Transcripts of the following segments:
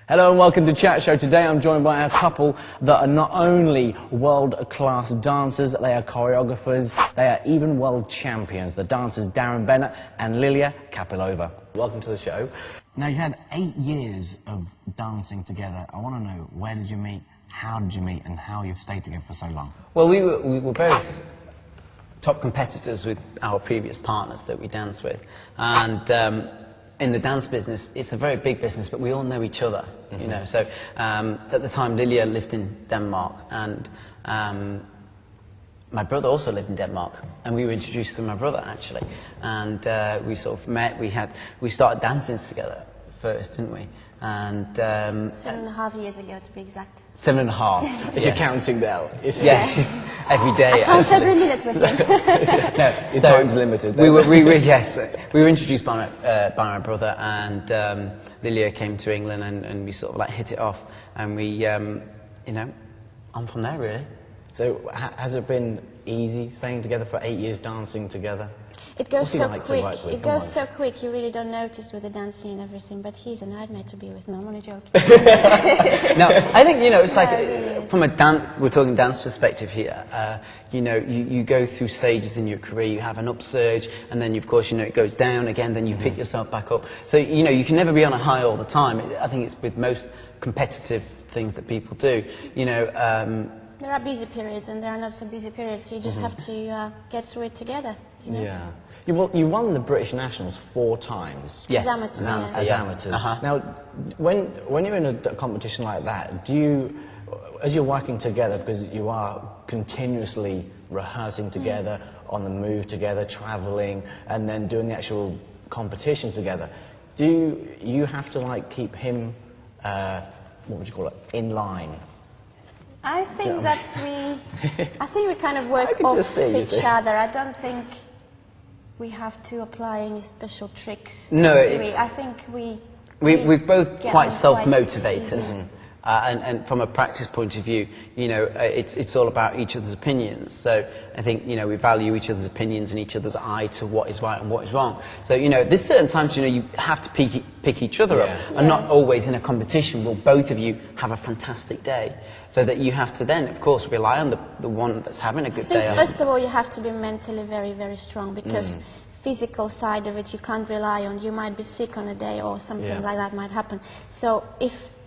Hello and welcome to Chat Show. Today I'm joined by a couple that are not only world-class dancers, they are choreographers, they are even world champions. The dancers Darren Bennett and Lilia Kapilova. Welcome to the show. Now you had 8 years of dancing together. I want to know, where did you meet, how did you meet, and how you've stayed together for so long? Well, we were both top competitors with our previous partners that we danced with. And in the dance business, it's a very big business, but we all know each other, you know. So at the time, Lilia lived in Denmark, and my brother also lived in Denmark, and we were introduced to my brother actually. And we sort of met. We started dancing together first, didn't we? And 7.5 years ago, to be exact. 7.5. Is she counting now? Yes, she's every day. I count every minute with him. No, Your so time's limited. We were introduced by my brother, and Lilia came to England, and we sort of like hit it off, and we, you know, on from there really. So has it been easy staying together for 8 years, dancing together? It goes so like quick. It goes so quick. You really don't notice with the dancing and everything. But he's a nightmare to be with. No, I'm only joking. No, I think, you know, it's like from a we're talking dance perspective here. You know, you go through stages in your career. You have an upsurge, and then of course, you know, it goes down again. Then you pick yourself back up. So you know, you can never be on a high all the time. I think it's with most competitive things that people do. You know. There are busy periods and there are not so busy periods, so you just have to get through it together. You know? Yeah. You won the British Nationals 4 times. Yes. As amateurs. As amateurs. Now, when you're in a competition like that, do you, as you're working together, because you are continuously rehearsing together, on the move together, travelling, and then doing the actual competitions together, do you have to like keep him, what would you call it, in line? I think that we kind of work off each other. I don't think we have to apply any special tricks. No, I think we're both quite self-motivated. Easy. And from a practice point of view, you know, it's all about each other's opinions. So I think, you know, we value each other's opinions and each other's eye to what is right and what is wrong. So, you know, there's certain times, you know, you have to pick each other up. And not always in a competition will both of you have a fantastic day. So that you have to then, of course, rely on the one that's having a good day. First of all, you have to be mentally very, very strong, because physical side of it you can't rely on. You might be sick on a day or something like that might happen. So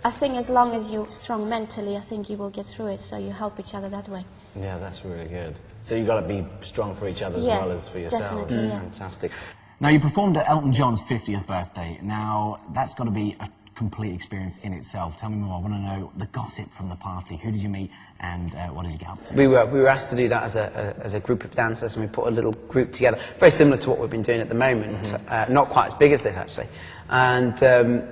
I think as long as you're strong mentally, I think you will get through it, so you help each other that way. Yeah, that's really good. So you've got to be strong for each other as well as for yourselves. Definitely, Fantastic. Now, you performed at Elton John's 50th birthday. Now, that's got to be a complete experience in itself. Tell me more. I want to know the gossip from the party. Who did you meet, and what did you get up to? We were asked to do that as a group of dancers, and we put a little group together, very similar to what we've been doing at the moment. Not quite as big as this, actually. And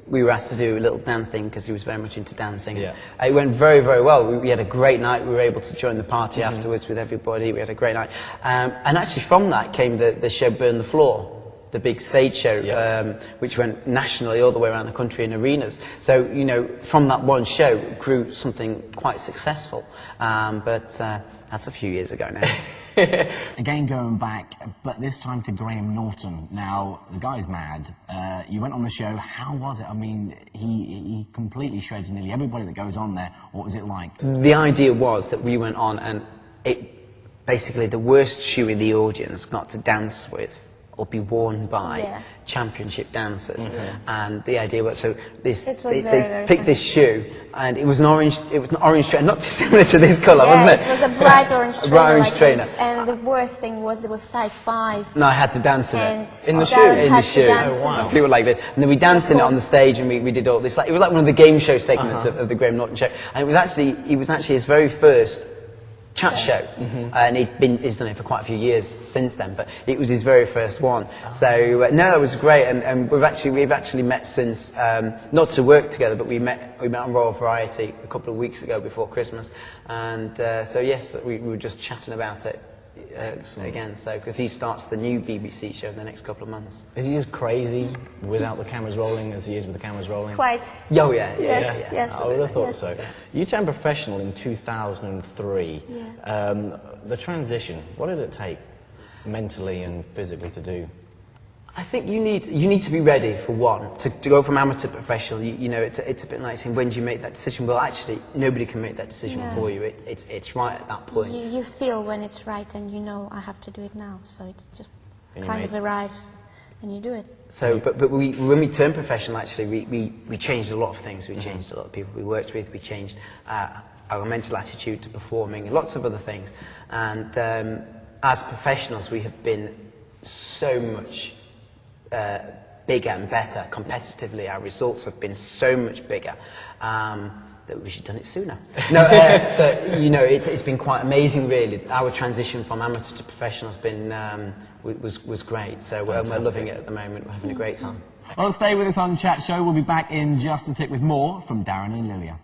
we were asked to do a little dance thing because he was very much into dancing. Yeah. It went very, very well. We had a great night. We were able to join the party afterwards with everybody. We had a great night. And actually from that came the show Burn the Floor, the big stage show, which went nationally all the way around the country in arenas. So, you know, from that one show grew something quite successful. But that's a few years ago now. Again, going back, but this time to Graham Norton. Now, the guy's mad. You went on the show. How was it? I mean, he completely shredded nearly everybody that goes on there. What was it like? The idea was that we went on, and basically the worst shoe in the audience got to dance with or be worn by championship dancers. And the idea was, so they picked this shoe, and it was an orange trainer, not dissimilar to this colour, wasn't it? It was a bright orange trainer. Bright orange trainer. And the worst thing was there was size 5. No, I had to dance in it. In the shoe? In the shoe. Oh, wow. People like this. And then we danced in it on the stage, and we did all this. It was like one of the game show segments of the Graham Norton show. And it was actually his very first chat show, and he's done it for quite a few years since then, but it was his very first one. So no, that was great, and we've actually met since, not to work together, but we met on Royal Variety a couple of weeks ago before Christmas, and so yes, we were just chatting about it again. So because he starts the new BBC show in the next couple of months. Is he as crazy without the cameras rolling as he is with the cameras rolling? Quite. Oh yeah, Yes. I would have thought so. You turned professional in 2003. The transition, what did it take mentally and physically to do? I think you need to be ready for one to go from amateur to professional. You know, it's a bit like saying, when do you make that decision? Well, actually, nobody can make that decision for you. It's right at that point. You feel when it's right, and you know, I have to do it now. So it just kind of arrives, and you do it. So, but when we turned professional, actually, we changed a lot of things. We changed a lot of people we worked with. We changed our mental attitude to performing, lots of other things. And as professionals, we have been so much bigger and better competitively. Our results have been so much bigger that we should have done it sooner. No, but you know, it's been quite amazing, really. Our transition from amateur to professional has been was great. So we're loving it at the moment. We're having a great time. Well, stay with us on Chat Show. We'll be back in just a tick with more from Darren and Lilia.